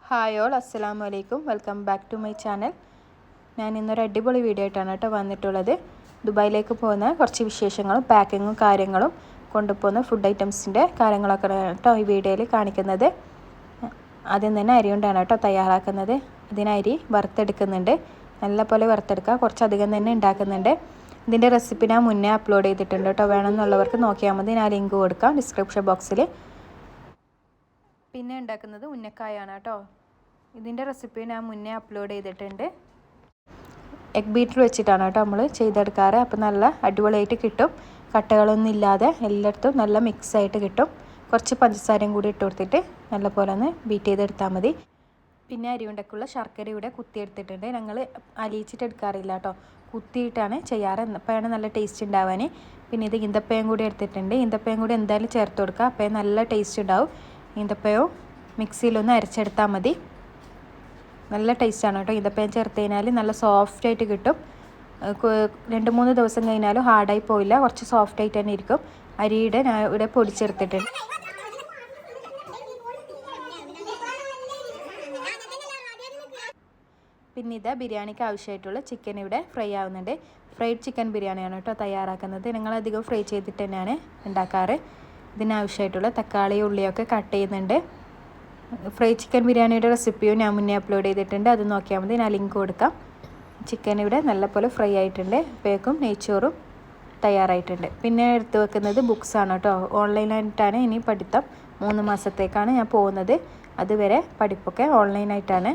Hi all, അസ്സലാമു അലൈക്കും. Welcome back to my channel. ഞാൻ ഇന്നൊരു അടിപൊളി വീഡിയോ ആയിട്ടാണ് കേട്ടോ വന്നിട്ടുള്ളത്. ദുബായിലേക്ക് പോകുന്ന കുറച്ച് വിശേഷങ്ങളും പാക്കിങ്ങും കാര്യങ്ങളും കൊണ്ടുപോകുന്ന ഫുഡ് ഐറ്റംസിൻ്റെ കാര്യങ്ങളൊക്കെ കേട്ടോ ഈ വീഡിയോയിൽ കാണിക്കുന്നത്. ആദ്യം തന്നെ അരി കൊണ്ടാണ് കേട്ടോ തയ്യാറാക്കുന്നത്. ഇതിന് അരി വറുത്തെടുക്കുന്നുണ്ട്. നല്ലപോലെ വറുത്തെടുക്കുക. കുറച്ചധികം തന്നെ ഉണ്ടാക്കുന്നുണ്ട്. ഇതിൻ്റെ റെസിപ്പി ഞാൻ മുന്നേ അപ്ലോഡ് ചെയ്തിട്ടുണ്ട് കേട്ടോ. വേണമെന്നുള്ളവർക്ക് നോക്കിയാൽ മതി. ഞാൻ ലിങ്ക് കൊടുക്കാം ഡിസ്ക്രിപ്ഷൻ ബോക്സിൽ. പിന്നെ ഉണ്ടാക്കുന്നത് ഉന്നക്കായാണ് കേട്ടോ. ഇതിൻ്റെ റെസിപ്പി ഞാൻ മുന്നേ അപ്ലോഡ് ചെയ്തിട്ടുണ്ട്. എഗ് ബീറ്റർ വെച്ചിട്ടാണ് കേട്ടോ നമ്മൾ ചെയ്തെടുക്കാറ്. അപ്പോൾ നല്ല അടിപൊളിയായിട്ട് കിട്ടും. കട്ടകളൊന്നും ഇല്ലാതെ എല്ലായിടത്തും നല്ല മിക്സായിട്ട് കിട്ടും. കുറച്ച് പഞ്ചസാരയും കൂടി ഇട്ട് കൊടുത്തിട്ട് നല്ലപോലെ ഒന്ന് ബീറ്റ് ചെയ്തെടുത്താൽ മതി. പിന്നെ അരിയുണ്ടക്കുള്ള ശർക്കര ഇവിടെ കുത്തിയെടുത്തിട്ടുണ്ട്. ഞങ്ങൾ അലിയിച്ചിട്ട് എടുക്കാറില്ല കേട്ടോ, കുത്തിയിട്ടാണ് ചെയ്യാറ്. അപ്പോഴാണ് നല്ല ടേസ്റ്റ് ഉണ്ടാവാൻ. പിന്നെ ഇത് ഈന്തപ്പഴം കൂടി എടുത്തിട്ടുണ്ട്. ഈന്തപ്പഴം കൂടി എന്തായാലും ചേർത്ത് കൊടുക്കുക, അപ്പോൾ നല്ല ടേസ്റ്റ് ഉണ്ടാവും. ഈന്തപ്പഴവും മിക്സിയിലൊന്ന് അരച്ചെടുത്താൽ മതി. നല്ല ടേസ്റ്റാണ് കേട്ടോ. ഈന്തപ്പഴം ചേർത്ത് കഴിഞ്ഞാൽ നല്ല സോഫ്റ്റായിട്ട് കിട്ടും. 2-3 ദിവസം കഴിഞ്ഞാലും ഹാർഡായി പോയില്ല, കുറച്ച് സോഫ്റ്റായിട്ട് തന്നെ ഇരിക്കും. അരിയുടെ ഞാൻ ഇവിടെ പൊടിച്ചെടുത്തിട്ടുണ്ട്. പിന്നെ ഇതാ ബിരിയാണിക്ക് ആവശ്യമായിട്ടുള്ള ചിക്കൻ ഇവിടെ ഫ്രൈ ആവുന്നുണ്ട്. ഫ്രൈഡ് ചിക്കൻ ബിരിയാണിയാണ് കേട്ടോ തയ്യാറാക്കുന്നത്. ഞങ്ങളധികം ഫ്രൈ ചെയ്തിട്ട് തന്നെയാണ് ഉണ്ടാക്കാറ്. ഇതിനാവശ്യമായിട്ടുള്ള തക്കാളി ഉള്ളിയൊക്കെ കട്ട് ചെയ്യുന്നുണ്ട്. ഫ്രൈ ചിക്കൻ ബിരിയാണിയുടെ റെസിപ്പിയും ഞാൻ മുന്നേ അപ്ലോഡ് ചെയ്തിട്ടുണ്ട്. അത് നോക്കിയാൽ മതി, ഞാൻ ലിങ്ക് കൊടുക്കാം. ചിക്കൻ ഇവിടെ നല്ലപോലെ ഫ്രൈ ആയിട്ടുണ്ട്. അപ്പോഴേക്കും നെയ്ച്ചോറും തയ്യാറായിട്ടുണ്ട്. പിന്നെ എടുത്ത് വെക്കുന്നത് ബുക്സാണ് കേട്ടോ. ഓൺലൈനായിട്ടാണ് ഇനി പഠിത്തം. 3 മാസത്തേക്കാണ് ഞാൻ പോകുന്നത്. അതുവരെ പഠിപ്പൊക്കെ ഓൺലൈനായിട്ടാണ്.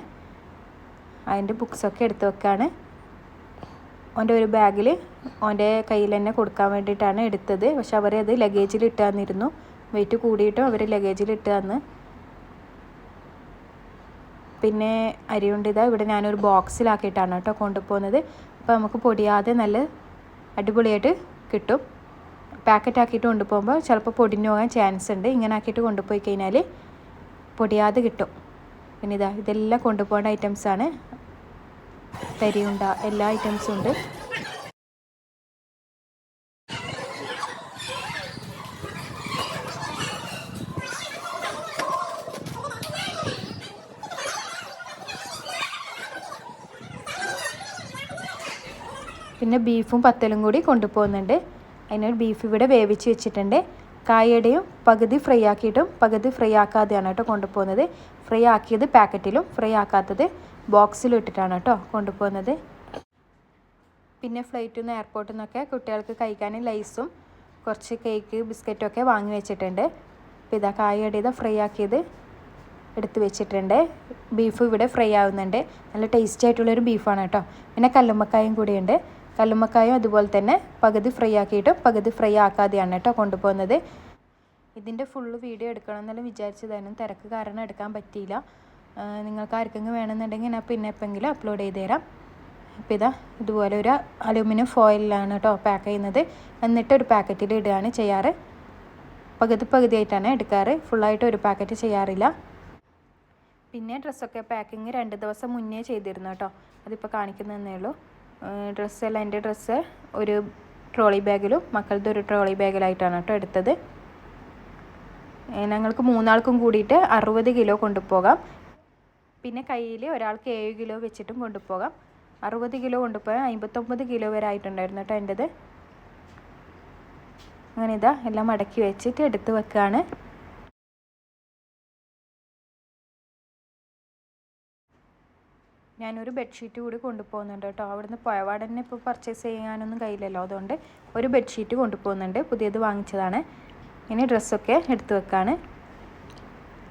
അതിൻ്റെ ബുക്സൊക്കെ എടുത്ത് വെക്കാണ്. ഓൻ്റെ ഒരു ബാഗിൽ ഓൻ്റെ കയ്യിൽ തന്നെ കൊടുക്കാൻ വേണ്ടിയിട്ടാണ് എടുത്തത്. പക്ഷെ അവരത് ലഗേജിൽ ഇട്ട് തന്നിരുന്നു. വെയിറ്റ് കൂടിയിട്ടും അവർ ലഗേജിൽ ഇട്ട് തന്ന്. പിന്നെ അരിയുണ്ട് ഇതാ ഇവിടെ ഞാനൊരു ബോക്സിലാക്കിയിട്ടാണ് കേട്ടോ കൊണ്ടുപോകുന്നത്. അപ്പോൾ നമുക്ക് പൊടിയാതെ നല്ല അടിപൊളിയായിട്ട് കിട്ടും. പാക്കറ്റാക്കിയിട്ട് കൊണ്ടുപോകുമ്പോൾ ചിലപ്പോൾ പൊടിഞ്ഞു പോകാൻ ചാൻസ് ഉണ്ട്. ഇങ്ങനെ ആക്കിയിട്ട് കൊണ്ടുപോയി കഴിഞ്ഞാൽ പൊടിയാതെ കിട്ടും. പിന്നെ ഇതെല്ലാം കൊണ്ടുപോകേണ്ട ഐറ്റംസാണ്. തരിയുണ്ട എല്ലാ ഐറ്റംസും ഉണ്ട്. പിന്നെ ബീഫും പത്തലും കൂടി കൊണ്ടുപോകുന്നുണ്ട്. അതിനൊരു ബീഫ് ഇവിടെ വേവിച്ച് വെച്ചിട്ടുണ്ട്. കായയുടെയും പകുതി ഫ്രൈ ആക്കിയിട്ടും പകുതി ഫ്രൈ ആക്കാതെയാണ് കേട്ടോ കൊണ്ടുപോകുന്നത്. ഫ്രൈ ആക്കിയത് പാക്കറ്റിലും ഫ്രൈ ആക്കാത്തത് ബോക്സിലും ഇട്ടിട്ടാണ് കേട്ടോ കൊണ്ടുപോകുന്നത്. പിന്നെ ഫ്ലൈറ്റിൽ നിന്ന് എയർപോർട്ടിൽ നിന്നൊക്കെ കുട്ടികൾക്ക് കഴിക്കാൻ ലൈസും കുറച്ച് കേക്ക് ബിസ്ക്കറ്റും ഒക്കെ വാങ്ങി വെച്ചിട്ടുണ്ട്. അപ്പോൾ ഇതാ കായയുടെ ഫ്രൈ ആക്കിയത് എടുത്ത് വെച്ചിട്ടുണ്ട്. ബീഫ് ഇവിടെ ഫ്രൈ ആവുന്നുണ്ട്. നല്ല ടേസ്റ്റി ആയിട്ടുള്ളൊരു ബീഫാണ് കേട്ടോ. പിന്നെ കല്ലുമ്മക്കായും കൂടിയുണ്ട്. കല്ലുമ്മക്കായും അതുപോലെ തന്നെ പകുതി ഫ്രൈ ആക്കിയിട്ടും പകുതി ഫ്രൈ ആക്കാതെയാണ് കേട്ടോ കൊണ്ടുപോകുന്നത്. ഇതിൻ്റെ ഫുള്ള് വീഡിയോ എടുക്കണം എന്നെല്ലാം വിചാരിച്ചതായിരുന്നു. തിരക്ക് കാരണം എടുക്കാൻ പറ്റിയില്ല. നിങ്ങൾക്ക് ആർക്കെങ്കിലും വേണമെന്നുണ്ടെങ്കിൽ ഞാൻ പിന്നെ എപ്പോഴെങ്കിലും അപ്ലോഡ് ചെയ്ത് തരാം. അപ്പോൾ ഇതുപോലെ ഒരു അലുമിനിയം ഫോയിലാണ് കേട്ടോ പാക്ക് ചെയ്യുന്നത്. എന്നിട്ട് ഒരു പാക്കറ്റിൽ ഇടുകയാണ് ചെയ്യാറ്. പകുതിയായിട്ടാണ് എടുക്കാറ്. ഫുള്ളായിട്ട് ഒരു പാക്കറ്റ് ചെയ്യാറില്ല. പിന്നെ ഡ്രസ്സൊക്കെ പാക്കിങ് 2 ദിവസം മുന്നേ ചെയ്തിരുന്നു കേട്ടോ. അതിപ്പോൾ കാണിക്കുന്നതന്നേ ഉള്ളൂ. എൻ്റെ ഡ്രസ്സ് ഒരു ട്രോളി ബാഗിലും മക്കളുടെ ഒരു ട്രോളി ബാഗിലായിട്ടാണ് കേട്ടോ എടുത്തത്. ഞങ്ങൾക്ക് 3 ആൾക്കും കൂടിയിട്ട് 60 കിലോ കൊണ്ടുപോകാം. പിന്നെ കയ്യിൽ ഒരാൾക്ക് 7 കിലോ വെച്ചിട്ടും കൊണ്ടുപോകാം. 60 കിലോ കൊണ്ടുപോയാൽ 59 കിലോ വരെ ആയിട്ടുണ്ടായിരുന്നു കേട്ടോ എൻ്റെത്. അങ്ങനെ എല്ലാം മടക്കി വെച്ചിട്ട് എടുത്ത് വെക്കുകയാണ്. ഞാനൊരു ബെഡ്ഷീറ്റ് കൂടി കൊണ്ടുപോകുന്നുണ്ട് കേട്ടോ. അവിടുന്ന് പോയപാട് തന്നെ ഇപ്പോൾ പർച്ചേസ് ചെയ്യാനൊന്നും കഴിയില്ലല്ലോ. അതുകൊണ്ട് ഒരു ബെഡ്ഷീറ്റ് കൊണ്ടുപോകുന്നുണ്ട്. പുതിയത് വാങ്ങിച്ചതാണ്. ഇനി ഡ്രസ്സൊക്കെ എടുത്ത് വെക്കാണ്.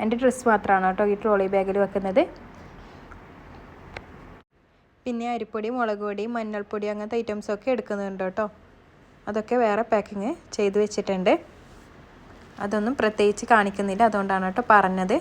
എൻ്റെ ഡ്രസ്സ് മാത്രമാണ് കേട്ടോ ഈ ട്രോളി ബാഗിൽ വെക്കുന്നത്. പിന്നെ അരിപ്പൊടി, മുളക് പൊടി, മഞ്ഞൾപ്പൊടി അങ്ങനത്തെ ഐറ്റംസൊക്കെ എടുക്കുന്നുണ്ട് കേട്ടോ. അതൊക്കെ വേറെ പാക്കിങ് ചെയ്ത് വെച്ചിട്ടുണ്ട്. അതൊന്നും പ്രത്യേകിച്ച് കാണിക്കുന്നില്ല, അതുകൊണ്ടാണ് കേട്ടോ പറഞ്ഞത്.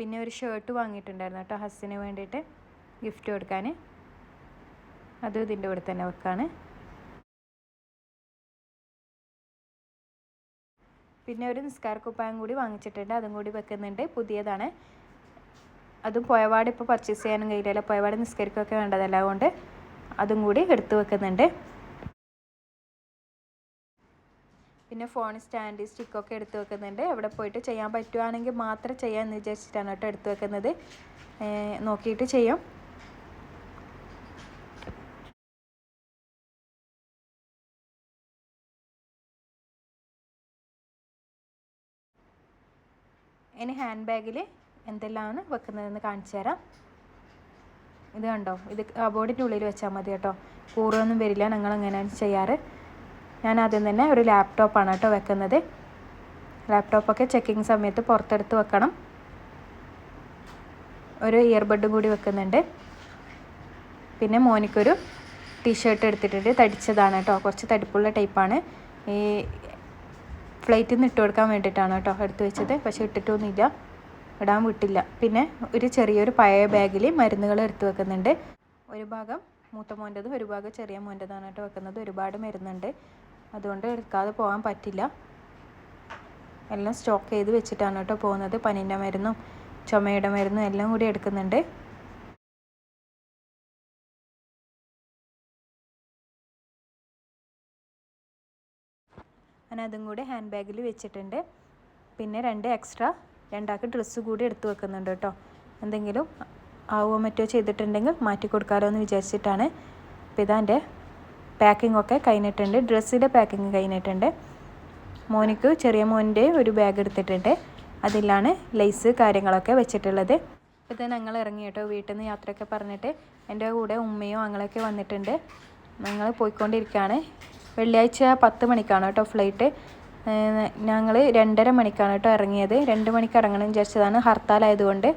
പിന്നെ ഒരു ഷർട്ട് വാങ്ങിയിട്ടുണ്ടായിരുന്നു കേട്ടോ ഹസ്സിന് വേണ്ടിയിട്ട് ഗിഫ്റ്റ് കൊടുക്കാൻ. അതും ഇതിൻ്റെ കൂടെ തന്നെ വെക്കാണ്. പിന്നെ ഒരു നിസ്കാരക്കുപ്പായം കൂടി വാങ്ങിച്ചിട്ടുണ്ട്, അതും കൂടി വെക്കുന്നുണ്ട്. പുതിയതാണ്. അതും പോയപാട് ഇപ്പോൾ പർച്ചേസ് ചെയ്യാനും കഴിയില്ല, പോയപാട് നിസ്കരിക്കുകയൊക്കെ വേണ്ടതല്ല, അതുകൊണ്ട് അതും കൂടി എടുത്ത് വെക്കുന്നുണ്ട്. പിന്നെ ഫോൺ സ്റ്റാൻഡ് സ്റ്റിക്കൊക്കെ എടുത്ത് വെക്കുന്നുണ്ട്. അവിടെ പോയിട്ട് ചെയ്യാൻ പറ്റുവാണെങ്കിൽ മാത്രം ചെയ്യാമെന്ന് വിചാരിച്ചിട്ടാണ് കേട്ടോ എടുത്ത് വെക്കുന്നത്. നോക്കിയിട്ട് ചെയ്യും. ഇനി ഹാൻഡ് ബാഗിൽ എന്തെല്ലാമാണ് വെക്കുന്നതെന്ന് കാണിച്ചു തരാം. ഇത് കണ്ടോ, ഇത് കബോർഡിൻ്റെ ഉള്ളിൽ വെച്ചാൽ മതി കേട്ടോ, കൂറൊന്നും വരില്ല. ഞങ്ങൾ അങ്ങനെയാണ് ചെയ്യാറ്. ഞാൻ ആദ്യം തന്നെ ഒരു ലാപ്ടോപ്പാണ് കേട്ടോ വെക്കുന്നത്. ലാപ്ടോപ്പൊക്കെ ചെക്കിങ് സമയത്ത് പുറത്തെടുത്ത് വെക്കണം. ഒരു ഇയർബഡും കൂടി വെക്കുന്നുണ്ട്. പിന്നെ മോനിക്കൊരു ടീഷർട്ട് എടുത്തിട്ടുണ്ട്, തടിച്ചതാണ് കേട്ടോ, കുറച്ച് തടിപ്പുള്ള ടൈപ്പാണ്. ഈ ഫ്ലൈറ്റിൽ നിന്ന് ഇട്ട് കൊടുക്കാൻ വേണ്ടിയിട്ടാണ് കേട്ടോ എടുത്ത് വെച്ചത്. പക്ഷേ ഇട്ടിട്ടൊന്നുമില്ല, ഇടാൻ വിട്ടില്ല. പിന്നെ ഒരു ചെറിയൊരു പഴയ ബാഗിൽ മരുന്നുകൾ എടുത്ത് വെക്കുന്നുണ്ട്. ഒരു ഭാഗം മൂത്ത മോൻ്റെതും ഒരു ഭാഗം ചെറിയ മോൻ്റെതാണ് കേട്ടോ വെക്കുന്നത്. ഒരുപാട് മരുന്നുണ്ട്, അതുകൊണ്ട് എടുക്കാതെ പോകാൻ പറ്റില്ല. എല്ലാം സ്റ്റോക്ക് ചെയ്ത് വെച്ചിട്ടാണ് കേട്ടോ പോകുന്നത്. പനീൻ്റെ മരുന്നും ചുമയുടെ മരുന്നും എല്ലാം കൂടി എടുക്കുന്നുണ്ട്. ഞാൻ അതും കൂടി ഹാൻഡ് ബാഗിൽ വെച്ചിട്ടുണ്ട്. പിന്നെ രണ്ടാൾക്ക് ഡ്രസ്സ് കൂടി എടുത്ത് വെക്കുന്നുണ്ട് കേട്ടോ. എന്തെങ്കിലും ആവുമോ മറ്റോ ചെയ്തിട്ടുണ്ടെങ്കിൽ മാറ്റി കൊടുക്കാമല്ലോ എന്ന് വിചാരിച്ചിട്ടാണ്. അപ്പോൾ ഇതാ എൻ്റെ പാക്കിംഗ് ഒക്കെ കഴിഞ്ഞിട്ടുണ്ട്. ഡ്രസ്സിൻ്റെ പാക്കിങ് കഴിഞ്ഞിട്ടുണ്ട്. മോനിക്ക് ചെറിയ മോൻ്റെ ഒരു ബാഗ് എടുത്തിട്ടുണ്ട്, അതിലാണ് ലേസ് കാര്യങ്ങളൊക്കെ വെച്ചിട്ടുള്ളത്. അപ്പോൾ ഇത് ഞങ്ങൾ ഇറങ്ങി കേട്ടോ വീട്ടിൽ നിന്ന് യാത്രയൊക്കെ പറഞ്ഞിട്ട്. എൻ്റെ കൂടെ ഉമ്മയും ഞങ്ങളൊക്കെ വന്നിട്ടുണ്ട്. ഞങ്ങൾ പോയിക്കൊണ്ടിരിക്കുകയാണ്. വെള്ളിയാഴ്ച 10 മണിക്കാണ് കേട്ടോ ഫ്ലൈറ്റ്. ഞങ്ങൾ 2:30 മണിക്കാണ് കേട്ടോ ഇറങ്ങിയത്. 2 മണിക്ക് ഇറങ്ങണം വിചാരിച്ചതാണ്, ഹർത്താലായതുകൊണ്ട്.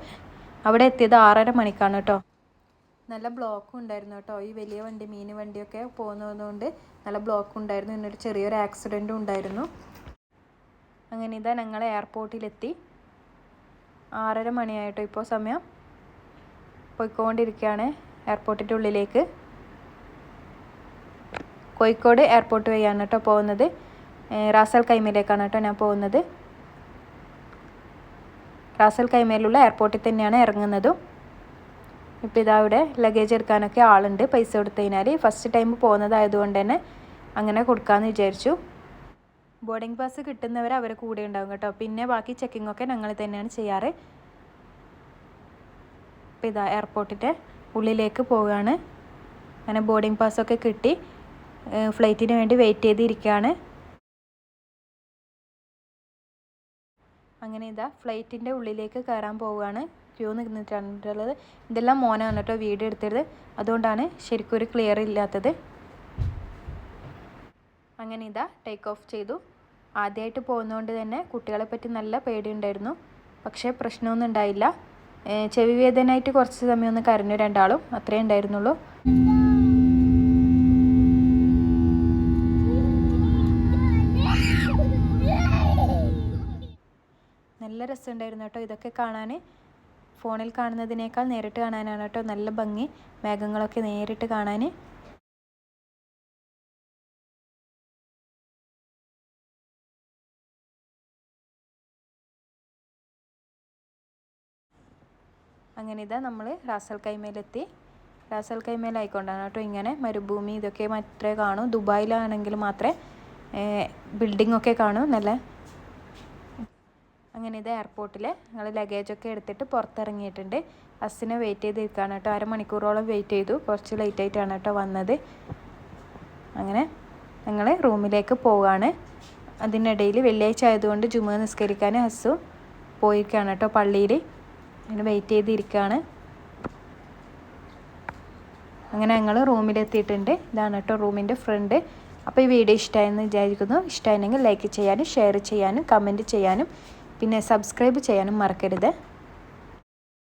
അവിടെ എത്തിയത് 6:30 മണിക്കാണ് കേട്ടോ. നല്ല ബ്ലോക്കും ഉണ്ടായിരുന്നു കേട്ടോ. ഈ വലിയ വണ്ടി മീൻ വണ്ടിയൊക്കെ പോകുന്നതുകൊണ്ട് നല്ല ബ്ലോക്കും ഉണ്ടായിരുന്നു. ഇന്നൊരു ചെറിയൊരു ആക്സിഡൻറ്റും ഉണ്ടായിരുന്നു. അങ്ങനെ ഇതാ ഞങ്ങൾ എയർപോർട്ടിലെത്തി. 6:30 മണിയായിട്ടോ ഇപ്പോൾ സമയം. പോയിക്കൊണ്ടിരിക്കുകയാണ് എയർപോർട്ടിൻ്റെ ഉള്ളിലേക്ക്. കോഴിക്കോട് എയർപോർട്ട് വഴിയാണ് കേട്ടോ പോകുന്നത്. റാസൽ കൈമയിലേക്കാണ് കേട്ടോ ഞാൻ പോകുന്നത്. റാസൽ കൈമയിലുള്ള എയർപോർട്ടിൽ തന്നെയാണ് ഇറങ്ങുന്നതും. ഇപ്പോൾ ഇതാ ഇവിടെ ലഗേജ് എടുക്കാനൊക്കെ ആളുണ്ട്. പൈസ കൊടുത്തു കഴിഞ്ഞാൽ ഫസ്റ്റ് ടൈം പോകുന്നതായതുകൊണ്ട് തന്നെ അങ്ങനെ കൊടുക്കാമെന്ന് വിചാരിച്ചു. ബോർഡിംഗ് പാസ് കിട്ടുന്നവർ അവരെ കൂടെ ഉണ്ടാകും കേട്ടോ. പിന്നെ ബാക്കി ചെക്കിങ്ങൊക്കെ ഞങ്ങൾ തന്നെയാണ് ചെയ്യാറ്. ഇപ്പോൾ ഇതാ എയർപോർട്ടിൻ്റെ ഉള്ളിലേക്ക് പോവുകയാണ്. അങ്ങനെ ബോർഡിംഗ് പാസ്സൊക്കെ കിട്ടി ഫ്ലൈറ്റിന് വേണ്ടി വെയിറ്റ് ചെയ്തിരിക്കുകയാണ്. അങ്ങനെ ഇതാ ഫ്ലൈറ്റിൻ്റെ ഉള്ളിലേക്ക് കയറാൻ പോവുകയാണ്. ക്യൂ നിന്നിട്ടുള്ളത്. ഇതെല്ലാം മോനാണ് കേട്ടോ വീഡിയോ എടുത്തത്, അതുകൊണ്ടാണ് ശരിക്കും ഒരു ക്ലിയർ ഇല്ലാത്തത്. അങ്ങനെ ഇതാ ടേക്ക് ഓഫ് ചെയ്തു. ആദ്യമായിട്ട് പോകുന്നതുകൊണ്ട് തന്നെ കുട്ടികളെ പറ്റി നല്ല പേടിയുണ്ടായിരുന്നു. പക്ഷേ പ്രശ്നമൊന്നും ഉണ്ടായില്ല. ചെവി വേദനയായിട്ട് കുറച്ച് സമയം ഒന്ന് കരഞ്ഞു രണ്ടാളും, അത്രേ ഉണ്ടായിരുന്നുള്ളൂ. നല്ല രസമുണ്ടായിരുന്നു കേട്ടോ ഇതൊക്കെ കാണാൻ. ഫോണിൽ കാണുന്നതിനേക്കാൾ നേരിട്ട് കാണാനാണ് കേട്ടോ നല്ല ഭംഗി, മേഘങ്ങളൊക്കെ നേരിട്ട് കാണാൻ. അങ്ങനെ ഇതാ നമ്മൾ റാസൽ കൈമയിലെത്തി. റാസൽ കൈമയിലായിക്കൊണ്ടാണ് കേട്ടോ ഇങ്ങനെ മരുഭൂമി ഇതൊക്കെ മാത്രമേ കാണൂ. ദുബായിലാണെങ്കിൽ മാത്രമേ ബിൽഡിങ്ങൊക്കെ കാണൂ നല്ല. അങ്ങനെ ഇത് എയർപോർട്ടിൽ ഞങ്ങൾ ലഗേജൊക്കെ എടുത്തിട്ട് പുറത്തിറങ്ങിയിട്ടുണ്ട്. ബസ്സിനെ വെയിറ്റ് ചെയ്തിരിക്കുകയാണ് കേട്ടോ. 1/2 മണിക്കൂറോളം വെയിറ്റ് ചെയ്തു. കുറച്ച് ലേറ്റായിട്ടാണ് കേട്ടോ വന്നത്. അങ്ങനെ ഞങ്ങൾ റൂമിലേക്ക് പോവുകയാണ്. അതിനിടയിൽ വെള്ളിയാഴ്ച ആയതുകൊണ്ട് ജുമുഅ നിസ്കരിക്കാൻ ഹസ്സു പോയിരിക്കുകയാണ് കേട്ടോ പള്ളിയിൽ. അങ്ങനെ വെയിറ്റ് ചെയ്തിരിക്കുകയാണ്. അങ്ങനെ ഞങ്ങൾ റൂമിലെത്തിയിട്ടുണ്ട്. ഇതാണ് കേട്ടോ റൂമിൻ്റെ ഫ്രണ്ട്. അപ്പോൾ ഈ വീഡിയോ ഇഷ്ടമായെന്ന് വിചാരിക്കുന്നു. ഇഷ്ടമായെങ്കിൽ ലൈക്ക് ചെയ്യാനും ഷെയർ ചെയ്യാനും കമൻറ്റ് ചെയ്യാനും പിന്നെ സബ്സ്ക്രൈബ് ചെയ്യാനും മറക്കരുത്.